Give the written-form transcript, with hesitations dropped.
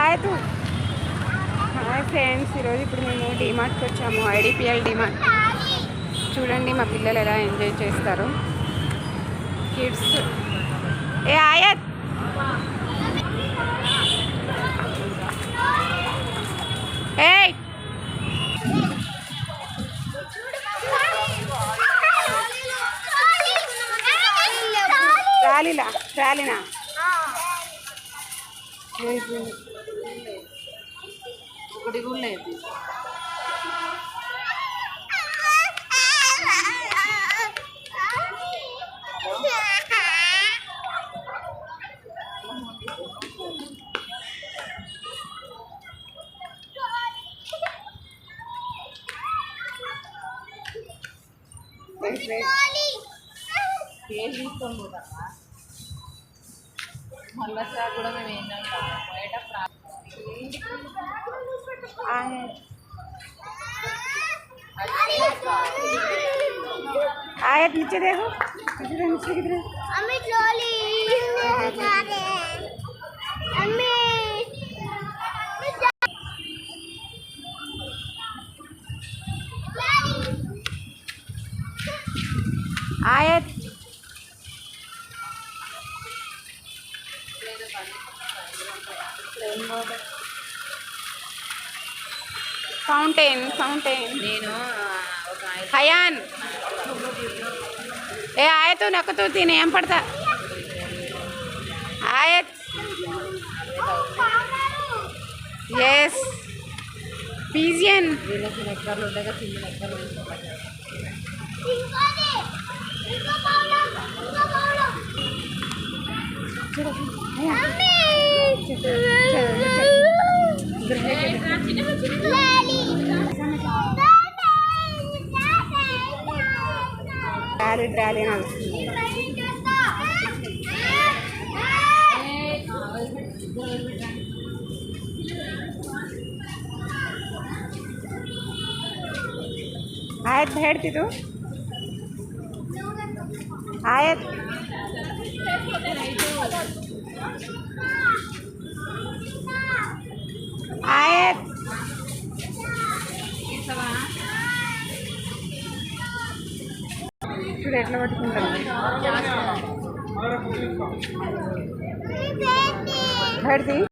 ఆయతు hi friends, ఈరోజు ఇప్పుడు మేము డిమార్ట్కి వచ్చాము. ఐడిపిఎల్ డిమార్ట్. చూడండి మా పిల్లలు ఎలా ఎంజాయ్ చేస్తారు. కిడ్స్ ఏ ఆయత్ ఏ ట్రాలీనా ఒకటి కూడా లేదు. ఏం తీసుకోం కూడా మళ్ళా కూడా మేము ఏంటంటాం బయట आयत नीचे देखो, नीचे किधर अम्मी ट्रॉली अम्मी आयत ఫౌంటైన్ నేను హయాన్ ఏ ఆయతో నక్కతో తిని ఏం పడతా ఆయత్ ఎస్ పీజియన్ వీళ్ళకి నెక్కర్లు ఉండగా చిన్న నెక్కర్లు ట్రాలీ आयत भेड़ती तू आयत आयत చూడు ఎట్లా పట్టుకుంటాను भेड़ती